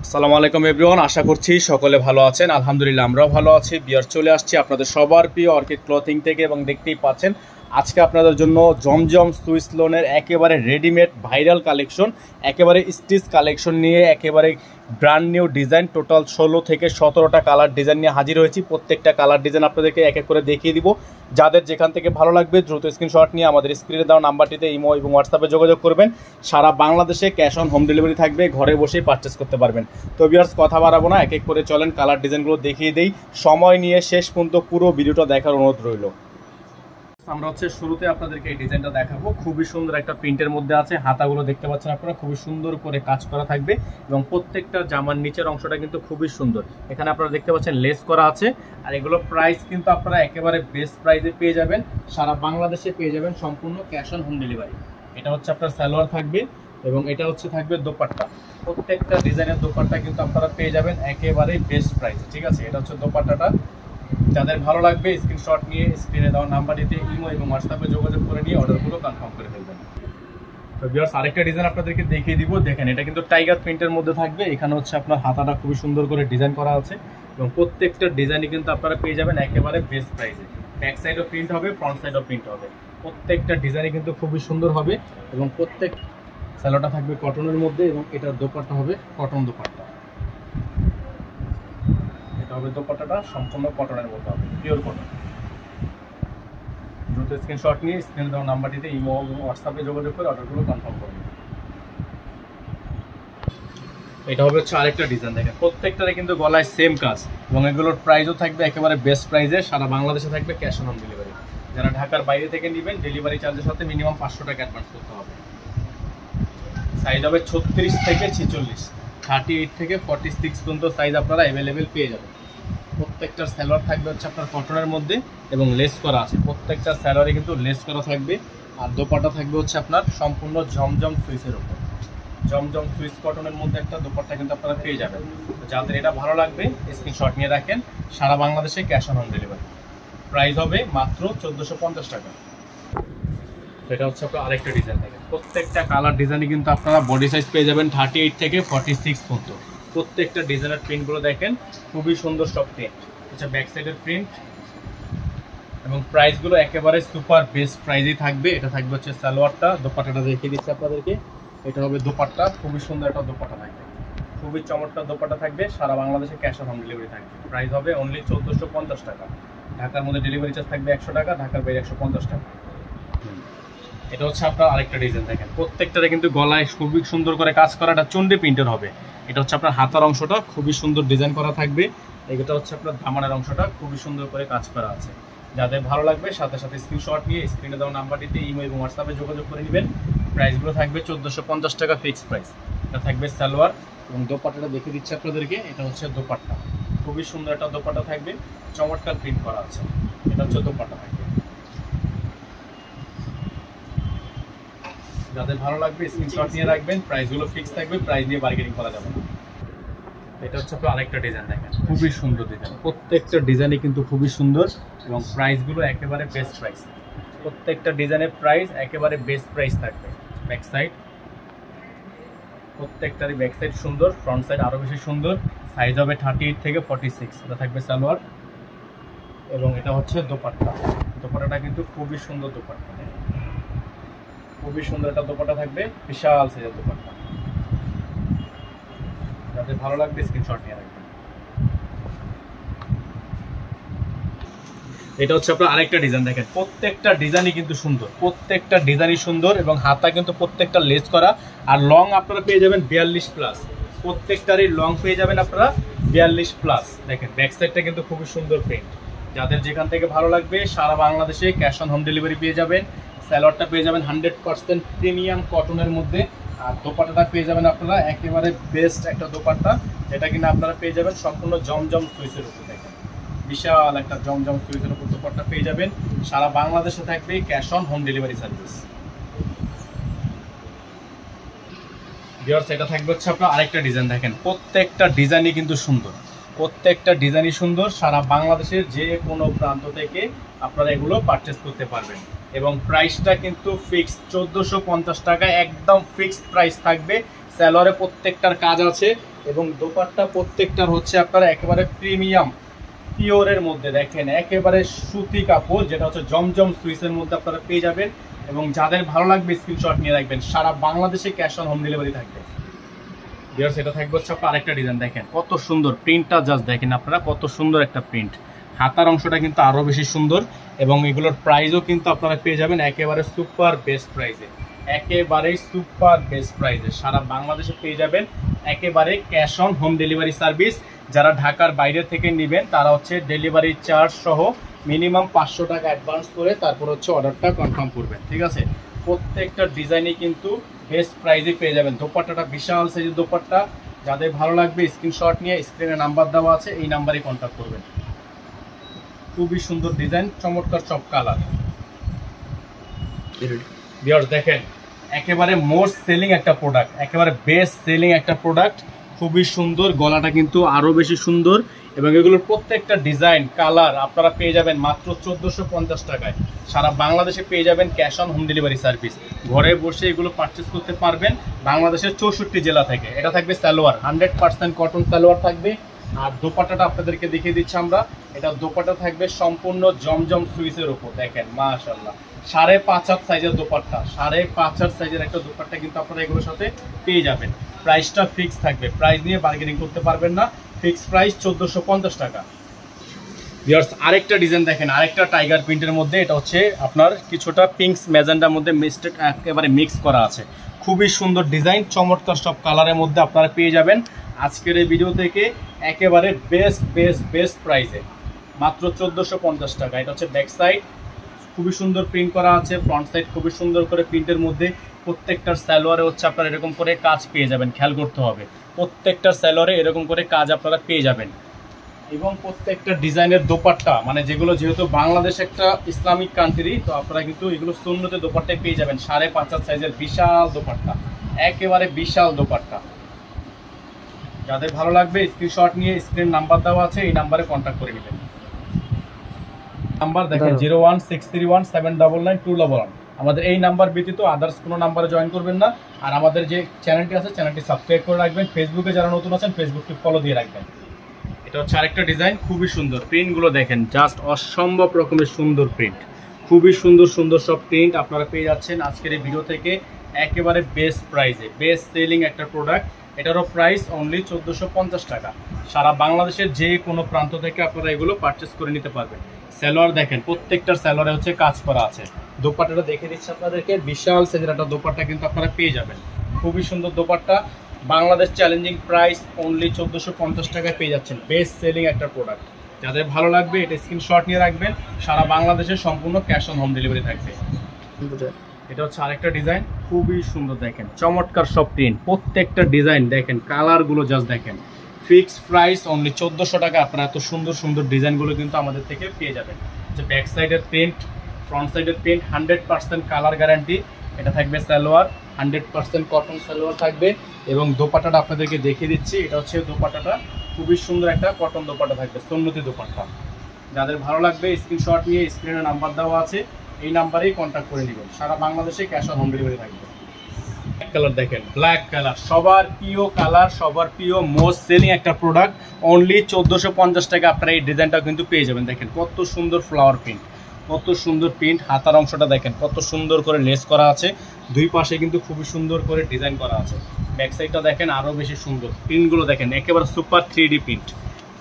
আসসালামু আলাইকুম এভরিওয়ান, আশা করছি সকলে ভালো আছেন। আলহামদুলিল্লাহ আমরাও ভালো আছি। বিয়ার চলে আসছি আপনাদের সবার প্রিয় অর্কিড ক্লথিং থেকে এবং দেখতেই পাচ্ছেন আজকে আপনাদের জন্য জমজম সুইস লোনের একেবারে রেডিমেড ভাইরাল কালেকশন, একেবারে স্টিচ কালেকশন নিয়ে একেবারে ব্র্যান্ড নিউ ডিজাইন, টোটাল 16 থেকে 17টা কালার ডিজাইন নিয়ে হাজির হয়েছি। প্রত্যেকটা কালার ডিজাইন আপনাদেরকে এক এক করে দেখিয়ে দিব। যাদের যেখান থেকে ভালো লাগবে দ্রুত স্ক্রিনশট নিয়ে আমাদের স্ক্রিনে দেওয়া নাম্বারটিতে ইমো এবং হোয়াটসঅ্যাপে যোগাযোগ করবেন। সারা বাংলাদেশে ক্যাশ অন হোম ডেলিভারি থাকবে, ঘরে বসেই পারচেস করতে পারবেন। তো ভিউয়ার্স কথা বাড়াবো না, এক এক করে চলেন কালার ডিজাইনগুলো দেখিয়ে দেই। সময় নিয়ে শেষ পর্যন্ত পুরো ভিডিওটা দেখার অনুরোধ রইল। আমরা শুরুতে আপনাদেরকে এই ডিজাইনটা দেখাবো। খুবই সুন্দর একটা প্রিন্টের মধ্যে আছে, হাতাগুলো দেখতে পাচ্ছেন আপনারা, খুবই সুন্দর করে কাজ করা থাকবে এবং প্রত্যেকটা জামার নিচের অংশটা কিন্তু খুবই সুন্দর। এখানে আপনারা দেখতে পাচ্ছেন লেস করা আছে। আর এগুলো প্রাইস কিন্তু আপনারা একেবারে বেস্ট প্রাইসে পেয়ে যাবেন, সারা বাংলাদেশে পেয়ে যাবেন সম্পূর্ণ ক্যাশ অন হোম ডেলিভারি। এটা হচ্ছে আপনার সালোয়ার থাকবে এবং এটা থাকবে দোপাট্টা। প্রত্যেকটা ডিজাইনের দোপাট্টা কিন্তু আপনারা পেয়ে যাবেন একেবারে বেস্ট প্রাইসে, ঠিক আছে। এটা হচ্ছে দোপাট্টাটা। যাদের ভালো লাগবে স্ক্রিনশট নিয়ে স্ক্রিনে দেওয়া নাম্বারটিতে ইমো এবং হোয়াটসঅ্যাপে যোগাযোগ করে নিয়ে অর্ডারগুলো কনফার্ম করে ফেলবেন। তো ভিউয়ার্স আরেকটা ডিজাইন আপনাদেরকে দেখিয়ে দিব। দেখেন এটা কিন্তু টাইগার প্রিন্টের মধ্যে থাকবে। এখানে আপনার হাতাটা খুবই সুন্দর করে ডিজাইন করা আছে এবং প্রত্যেকটা ডিজাইনই কিন্তু আপনারা পেয়ে যাবেন একেবারে বেস্ট প্রাইসে। ব্যাক সাইডও প্রিন্ট হবে, ফ্রন্ট সাইডও প্রিন্ট হবে। প্রত্যেকটা ডিজাইনই কিন্তু খুবই সুন্দর হবে এবং প্রত্যেক সালোয়ারটা থাকবে কটনের মধ্যে এবং এটার দোপাট্টা হবে কটন দোপাট্টা। হবে দোপাট্টাটা সম্পূর্ণ কটনের মধ্যে হবে, পিওর কটন। দ্রুত স্ক্রিনশট নিয়ে স্ক্রিনে দেওয়া নাম্বারটিতে ইমো এবং হোয়াটসঅ্যাপে যোগাযোগ করে অর্ডারগুলো কনফার্ম করবেন। এটা হচ্ছে আরেকটা ডিজাইন। দেখেন প্রত্যেকটারে কিন্তু গলায় সেম কাজ এবং এগুলোর প্রাইসও থাকবে একেবারে বেস্ট প্রাইসে। সারা বাংলাদেশে থাকবে ক্যাশ অন হোম ডেলিভারি। যারা ঢাকার বাইরে থেকে নেবেন ডেলিভারি চার্জের সাথে মিনিমাম 500 টাকা অ্যাডভান্স করতে হবে। সাইজ হবে 36 থেকে 46, 38 থেকে 46 পর্যন্ত সাইজ আপনারা অ্যাভেলেবেল পেয়ে যাবেন। প্রত্যেকটার সালোয়ার থাকবে আপনার কটনের মধ্যে এবং লেস করা আছে। প্রত্যেকটা সালোয়ারে কিন্তু লেস করা থাকবে। আর দোপাট্টা থাকবে আপনার সম্পূর্ণ জমজম সুইসের উপর। জমজম সুইস কটনের মধ্যে একটা দোপাট্টা কিন্তু আপনারা পেয়ে যাবেন। যাদের এটা ভালো লাগবে স্ক্রিনশট নিয়ে রাখেন। সারা বাংলাদেশে cash on home delivery. Price হবে মাত্র 1450 টাকা। এটা আপনার আরেকটা ডিজাইন থাকে। প্রত্যেকটা কালার ডিজাইনই কিন্তু আপনারা বডি সাইজ পেয়ে যাবেন 38 থেকে 46 পর্যন্ত। প্রত্যেকটা ডিজাইনের প্রিন্টগুলো দেখেন খুবই সুন্দর সব প্রিন্ট। আচ্ছা ব্যাক সাইডের প্রিন্ট এবং প্রাইসগুলো একেবারে সুপার বেস্ট প্রাইসেই থাকবে। এটা থাকবে সালোয়ারটা, দোপাট্টাটা দেখিয়ে দিচ্ছি আপনাদেরকে। এটা হবে দোপাট্টা, খুবই সুন্দর একটা দোপাট্টা থাকবে, খুবই চমৎকার দোপাট্টা থাকবে। সারা বাংলাদেশে ক্যাশ অন হোম ডেলিভারি থাকবে। প্রাইস হবে অনলি 1450 টাকা। ঢাকার মধ্যে ডেলিভারি চার্জ থাকবে 100 টাকা, ঢাকার বাইরে 150 টাকা। এটা আপনার আরেকটা ডিজাইন। দেখেন প্রত্যেকটারে কিন্তু গলায় খুবই সুন্দর করে কাজ করা, এটা চন্ডি প্রিন্টের হবে। এটা আপনার হাতার অংশটা খুবই সুন্দর ডিজাইন করা থাকবে। এটা আপনার দামানের অংশটা খুবই সুন্দর করে কাজ করা আছে। যাদের ভালো লাগবে সাথে সাথে স্ক্রিনশট নিয়ে স্ক্রিনে দেওয়া নাম্বারটিতে ইমো এবং হোয়াটসঅ্যাপে যোগাযোগ করে নেবেন। প্রাইসগুলো থাকবে 1450 টাকা ফিক্সড প্রাইস। এটা থাকবে সালোয়ার এবং দোপাট্টাটা দেখে দিচ্ছি আপনাদেরকে। এটা দোপাট্টা, খুবই সুন্দর একটা দোপাট্টা থাকবে, চমৎকার প্রিন্ট করা আছে। এটা দোপাট্টা থাকবে। যাদের ভালো লাগবে স্ক্রিনশট নিয়ে রাখবেন। প্রাইসগুলো ফিক্স থাকবে, প্রাইস নিয়ে বার্গেনিং করা যাবে না। এটা আপনার আরেকটা ডিজাইন। দেখেন খুবই সুন্দর ডিজাইন। প্রত্যেকটা ডিজাইনই কিন্তু খুবই সুন্দর এবং প্রাইসগুলো একেবারে বেস্ট প্রাইস। প্রত্যেকটা ডিজাইনের প্রাইস একেবারে বেস্ট প্রাইস থাকবে। ব্যাক সাইড, প্রত্যেকটারই ব্যাক সাইড সুন্দর, ফ্রন্ট সাইড আরও বেশি সুন্দর। সাইজ হবে 38 থেকে 46। এটা থাকবে সালোয়ার এবং এটা দোপাট্টা। দোপাট্টাটা কিন্তু খুবই সুন্দর দোপাট্টা, খুবই সুন্দর একটা দোপাট্টা থাকবে, বিশাল সাইজের দোপাট্টা। যাদের ভালো লাগবে স্ক্রিনশট নিয়ে রাখবেন। এটা আপনার আরেকটা ডিজাইন। দেখেন প্রত্যেকটা ডিজাইনই কিন্তু সুন্দর, প্রত্যেকটা ডিজাইনই সুন্দর এবং হাতা কিন্তু প্রত্যেকটা লেস করা। আর লং আপনারা পেয়ে যাবেন 42 প্লাস। প্রত্যেকটারই লং পেয়ে যাবেন আপনারা 42 প্লাস। দেখেন ব্যাক সাইডটা কিন্তু খুবই সুন্দর প্রিন্ট। যাদের যেখান থেকে ভালো লাগবে সারা বাংলাদেশে ক্যাশ অন হোম ডেলিভারি পেয়ে যাবেন। সালোয়ারটা পেয়ে যাবেন 100% প্রিমিয়াম কটনের মধ্যে। আর দোপাট্টাটা পেয়ে যাবেন আপনারা একেবারে বেস্ট একটা দোপাট্টা, যেটা কিনা আপনারা পেয়ে যাবেন সম্পূর্ণ জমজম সুইসের উপর। দেখেন বিশাল একটা জমজম সুইসের উপর দোপাট্টা পেয়ে যাবেন। সারা বাংলাদেশে থাকবে cash on home delivery service. Viewers এটা থাকবে আপনার আরেকটা ডিজাইন। দেখেন প্রত্যেকটা ডিজাইনই কিন্তু সুন্দর, প্রত্যেকটা ডিজাইনই সুন্দর। সারা বাংলাদেশের যে কোনো প্রান্ত থেকে আপনারা এগুলো পারচেস করতে পারবেন এবং প্রাইসটা কিন্তু ফিক্সড 1450 টাকা, একদম ফিক্সড প্রাইস থাকবে। সালোয়ারে প্রত্যেকটার কাজ আছে এবং দোপাট্টা প্রত্যেকটার হচ্ছে আপনারা একেবারে প্রিমিয়াম পিওরের মধ্যে দেখেন, একেবারে সুতি কাপড়, যেটা হচ্ছে জমজম সুইসের মধ্যে আপনারা পেয়ে যাবেন। এবং যাদের ভালো লাগবে স্ক্রিনশট নিয়ে রাখবেন, সারা বাংলাদেশে ক্যাশ অন হোম ডেলিভারি থাকবে। ভিউয়ার্স, এটা থাকবে হচ্ছে আপনার আরেকটা ডিজাইন, দেখেন কত সুন্দর প্রিন্টটা, জাস্ট দেখেন আপনারা কত সুন্দর একটা প্রিন্ট। হাতার অংশটা কিন্তু আরো বেশি সুন্দর এবং এগুলোর প্রাইসও কিন্তু আপনারা পেয়ে যাবেন একেবারে সুপার বেস্ট প্রাইসে, একেবারে সুপার বেস্ট প্রাইসে সারা বাংলাদেশে পেয়ে যাবেন একেবারে cash on home delivery service. যারা ঢাকার বাইরে থেকে নেবেন তারা হচ্ছে ডেলিভারি চার্জ সহ মিনিমাম 500 টাকা অ্যাডভান্স করে তারপর হচ্ছে অর্ডারটা কনফার্ম করবেন, ঠিক আছে। প্রত্যেকটা ডিজাইনই কিন্তু বেস্ট প্রাইসে পেয়ে যাবেন। দোপাট্টাটা বিশাল সাইজের দোপাট্টা, যাদের ভালো লাগবে স্ক্রিনশট নিয়ে স্ক্রিনে নাম্বার দেওয়া আছে, এই নাম্বারে কন্ট্যাক্ট করবেন। খুবই সুন্দর ডিজাইন, চমৎকার সব কালার। ভিউয়ার্স দেখেন, একেবারে মোস্ট সেলিং একটা প্রোডাক্ট, একেবারে বেস্ট সেলিং একটা প্রোডাক্ট, খুবই সুন্দর, গলাটা কিন্তু আরো বেশি সুন্দর এবং এগুলোর প্রত্যেকটা ডিজাইন কালার আপনারা পেয়ে যাবেন মাত্র 1450 টাকায়। সারা বাংলাদেশে পেয়ে যাবেন cash on home delivery service, ঘরে বসে এগুলো পারচেস করতে পারবেন বাংলাদেশের 64 জেলা থেকে। এটা থাকবে সালোয়ার, 100% কটন সালোয়ার থাকবে। আর দোপাট্টাটা আপনাদেরকে দেখিয়ে দিচ্ছি আমরা, এটা দোপাট্টা থাকবে সম্পূর্ণ জমজম সুইসের উপর, দেখেন মাশাআল্লাহ 5.5 হাত সাইজের দোপাট্টা, 5.5 হাত সাইজের একটা দোপাট্টা কিন্তু আপনারা এগুলোর সাথে পেয়ে যাবেন। প্রাইসটা ফিক্স থাকবে, প্রাইস নিয়ে বার্গেনিং করতে পারবেন না, ফিক্স প্রাইস 1450 টাকা। ভিউয়ার্স, আরেকটা ডিজাইন দেখেন, আরেকটা টাইগার প্রিন্টের মধ্যে, এটা হচ্ছে আপনার কিছুটা পিঙ্কস ম্যাজেন্ডার মধ্যে মিক্সড একেবারে মিক্স করা আছে, খুবই সুন্দর ডিজাইন, চমৎকার সব কালারের মধ্যে আপনারা পেয়ে যাবেন আজকের এই ভিডিও থেকে একেবারে বেস্ট বেস্ট বেস্ট প্রাইসে মাত্র 1450 টাকা। এটা হচ্ছে ব্যাক সাইড, খুবই সুন্দর প্রিন্ট করা আছে, ফ্রন্ট সাইড খুবই সুন্দর করে প্রিন্টের মধ্যে। প্রত্যেকটার সালোয়ারে হচ্ছে আপনারা এরকম করে কাজ পেয়ে যাবেন, খেয়াল করতে হবে প্রত্যেকটার সালোয়ারে এরকম করে কাজ আপনারা পেয়ে যাবেন। এবং প্রত্যেকটা ডিজাইনের দোপাট্টা, মানে যেগুলো যেহেতু বাংলাদেশ একটা ইসলামিক কান্ট্রি, তো আপনারা কিন্তু এগুলো সুন্নতে দোপাট্টায় পেয়ে যাবেন। 5.5 হাত সাইজের বিশাল দোপাট্টা, একেবারে বিশাল দোপাট্টা। যাদের ভালো লাগবে স্ক্রিনশট নিয়ে স্ক্রিন নাম্বার দেওয়া আছে, এই নাম্বারে কন্ট্যাক্ট করে নেবেন। নাম্বার দেখেন 01631799211। আমাদের এই নাম্বার ব্যতীত আদার্স কোনো নাম্বারে জয়েন করবেন না। আর আমাদের যে চ্যানেলটি আছে চ্যানেলটি সাবস্ক্রাইব করে রাখবেন, ফেসবুকে যারা নতুন আছেন ফেসবুকটি ফলো দিয়ে রাখবেন। এটা হচ্ছে আরেকটা ডিজাইন, খুবই সুন্দর, প্রিন্টগুলো দেখেন জাস্ট অসম্ভব রকমের সুন্দর প্রিন্ট, খুবই সুন্দর সুন্দর সব প্রিন্ট আপনারা পেয়ে যাচ্ছেন আজকের এই ভিডিও থেকে একেবারে বেস্ট প্রাইসে, বেস্ট সেলিং একটা প্রোডাক্ট। এটারও প্রাইস অনলি 1450 টাকা। সারা বাংলাদেশের যে কোনো প্রান্ত থেকে আপনারা এগুলো পারচেস করে নিতে পারবেন। সালোয়ার দেখেন, প্রত্যেকটার সালোয়ারে হচ্ছে কাজ করা আছে। দোপাট্টাটা দেখে দিচ্ছি আপনাদেরকে, বিশাল সাইজের একটা দোপাট্টা কিন্তু আপনারা পেয়ে যাবেন, খুবই সুন্দর dupatta. Bangladesh challenging price only 1450 টাকায় পেয়ে যাচ্ছেন, বেস্ট সেলিং একটা প্রোডাক্ট। যাদের ভালো লাগবে এটা স্ক্রিনশট নিয়ে রাখবেন, সারা বাংলাদেশে সম্পূর্ণ ক্যাশ অন হোম ডেলিভারি থাকবে। এটা হচ্ছে আরেকটা ডিজাইন, খুবই সুন্দর, দেখেন চমৎকার সব প্রিন্ট, প্রত্যেকটা ডিজাইন দেখেন, কালারগুলো জাস্ট দেখেন। ফিক্স প্রাইস অনলি 1400 টাকা। আপনারা এত সুন্দর সুন্দর ডিজাইনগুলো কিন্তু আমাদের থেকে পেয়ে যাবেন। যে ব্যাক সাইডের প্রিন্ট, ফ্রন্ট সাইডের প্রিন্ট, 100% কালার গ্যারান্টি। এটা থাকবে সালোয়ার, 100% কটন সালোয়ার থাকবে। এবং দোপাট্টাটা আপনাদেরকে দেখিয়ে দিচ্ছি, এটা হচ্ছে দোপাট্টাটা, খুবই সুন্দর একটা কটন দোপাট্টা থাকবে, সুন্নতি দোপাট্টা। যাদের ভালো লাগবে স্ক্রিনশট নিয়ে স্ক্রিনে নাম্বার দেওয়া আছে, এই নাম্বারেই কন্ট্যাক্ট করে নেবেন। সারা বাংলাদেশে ক্যাশ অন হোম ডেলিভারি থাকবে। ব্ল্যাক কালার দেখেন, ব্ল্যাক কালার সবার প্রিয় কালার, সবার প্রিয় মোস্ট সেলিং একটা প্রোডাক্ট। অনলি 1450 টাকা আপনারা এই ডিজাইনটা কিন্তু পেয়ে যাবেন। দেখেন কত সুন্দর ফ্লাওয়ার প্রিন্ট, কত সুন্দর প্রিন্ট। হাতার অংশটা দেখেন কত সুন্দর করে লেস করা আছে, দুই পাশে কিন্তু খুবই সুন্দর করে ডিজাইন করা আছে। ব্যাক সাইডটা দেখেন আরও বেশি সুন্দর, প্রিন্টগুলো দেখেন একেবারে super 3D print.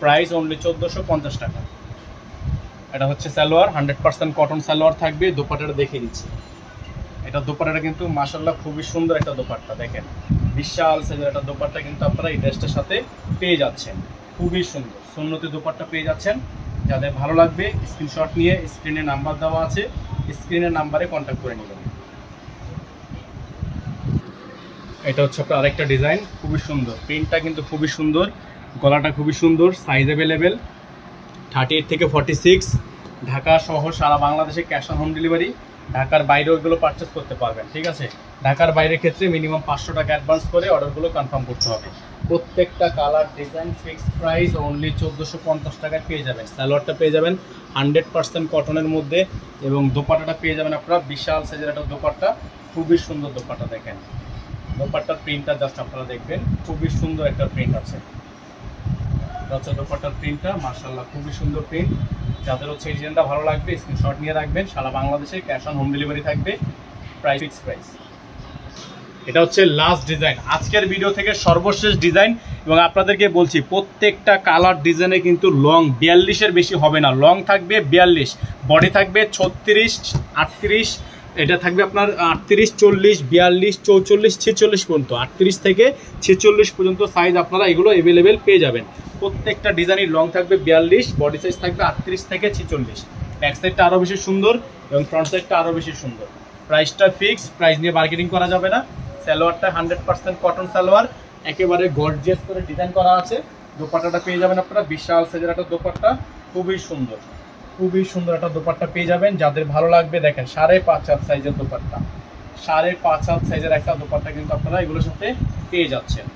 Price only 1450 টাকা। এটা হচ্ছে সালোয়ার, 100% কটন সালোয়ার থাকবে। দোপাট্টাটা দেখিয়ে দিচ্ছি, এটা দোপাট্টাটা কিন্তু মাশাআল্লাহ খুবই সুন্দর একটা দোপাট্টা, দেখেন বিশাল সাইজের একটা দোপাট্টা কিন্তু আপনারা এই ড্রেসটার সাথে পেয়ে যাচ্ছেন, খুবই সুন্দর সুন্নতি দোপাট্টা পেয়ে যাচ্ছেন। যাদের ভালো লাগবে স্ক্রিনশট নিয়ে স্ক্রিনে নাম্বার দেওয়া আছে, স্ক্রিনের নাম্বারে কন্ট্যাক্ট করে নেবেন। এটা হচ্ছে আপনার আরেকটা ডিজাইন, খুবই সুন্দর, প্রিন্টটা কিন্তু খুবই সুন্দর, গলাটা খুবই সুন্দর, সাইজ অ্যাভেলেবেল 38 থেকে 46। ঢাকা সহ সারা বাংলাদেশে ক্যাশ অন হোম ডেলিভারি। ঢাকার বাইরেও এগুলো পারচেস করতে পারবেন, ঠিক আছে। ঢাকার বাইরের ক্ষেত্রে মিনিমাম 500 টাকা অ্যাডভান্স করে অর্ডারগুলো কনফার্ম করতে হবে। প্রত্যেকটা colour design fix price only 1450 টাকায় পেয়ে যাবেন। সালোয়ারটা পেয়ে যাবেন 100% কটনের মধ্যে এবং দোপাট্টাটা পেয়ে যাবেন আপনারা বিশাল সাইজের একটা দোপাট্টা, খুবই সুন্দর দোপাট্টা দেখেন। দোপাট্টার প্রিন্টটা জাস্ট আপনারা দেখবেন, খুবই সুন্দর একটা প্রিন্ট আছে। এটা হচ্ছে দোপাট্টার প্রিন্টটা, মাশাআল্লাহ খুবই সুন্দর প্রিন্ট। যাদের হচ্ছে এই ডিজাইনটা ভালো লাগবে স্ক্রিনশট নিয়ে রাখবেন। সারা বাংলাদেশে ক্যাশ অন হোম ডেলিভারি থাকবে, প্রাইস ফিক্স প্রাইস। এটা হচ্ছে লাস্ট ডিজাইন, আজকের ভিডিও থেকে সর্বশেষ ডিজাইন। এবং আপনাদেরকে বলছি প্রত্যেকটা কালার ডিজাইনে কিন্তু লং 42-এর বেশি হবে না, লং থাকবে 42, বডি থাকবে 36, 38, এটা থাকবে আপনার 38, 40, 42, 44, 46 পর্যন্ত, 38 থেকে 46 পর্যন্ত সাইজ আপনারা এগুলো অ্যাভেলেবেল পেয়ে যাবেন। প্রত্যেকটা ডিজাইনের লং থাকবে 42, বডি সাইজ থাকবে 38 থেকে 46। ব্যাক সাইডটা আরও বেশি সুন্দর এবং ফ্রন্ট সাইডটা আরও বেশি সুন্দর। প্রাইসটা ফিক্স, প্রাইস নিয়ে মার্কেটিং করা যাবে না। সালোয়ারটা 100% কটন সালোয়ার, একেবারে গর্জিয়াস করে ডিজাইন করা আছে। দোপাট্টাটা পেয়ে যাবেন আপনারা বিশাল সাইজের একটা দোপাট্টা, খুবই সুন্দর, খুবই সুন্দর একটা দোপাট্টা পেয়ে যাবেন। যাদের ভালো লাগবে দেখেন 5.5 হাত সাইজের দোপাট্টা, 5.5 হাত সাইজের একটা দোপাট্টা কিন্তু আপনারা এগুলোর সাথে পেয়ে যাচ্ছেন।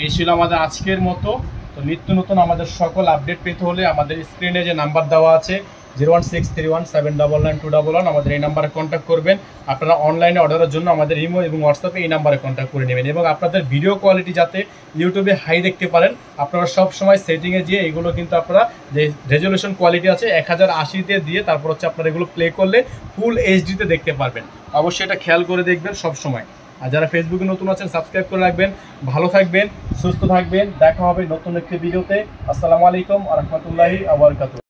এই ছিল আমাদের আজকের মতো। তো নিত্য নতুন আমাদের সকল আপডেট পেতে হলে আমাদের স্ক্রিনে যে নাম্বার দেওয়া আছে 01631799211, আমাদের এই নাম্বারে কন্ট্যাক্ট করবেন। আপনারা অনলাইনে অর্ডারের জন্য আমাদের ইমো এবং হোয়াটসঅ্যাপে এই নাম্বারে কন্ট্যাক্ট করে নেবেন। এবং আপনাদের ভিডিও কোয়ালিটি যাতে ইউটিউবে হাই দেখতে পারেন, আপনারা সব সময় সেটিংয়ে গিয়ে এগুলো কিন্তু আপনারা যে রেজলিউশন কোয়ালিটি আছে 1080-তে দিয়ে তারপর হচ্ছে আপনারা এগুলো প্লে করলে ফুল এইচডিতে দেখতে পারবেন। অবশ্যই এটা খেয়াল করে দেখবেন সব সময়। আর যারা ফেসবুকে নতুন আছেন সাবস্ক্রাইব করে রাখবেন। ভালো থাকবেন, সুস্থ থাকবেন, দেখা হবে নতুন একটি ভিডিওতে। আসসালামু আলাইকুম ওয়া রাহমাতুল্লাহি ওয়া বারাকাতুহু।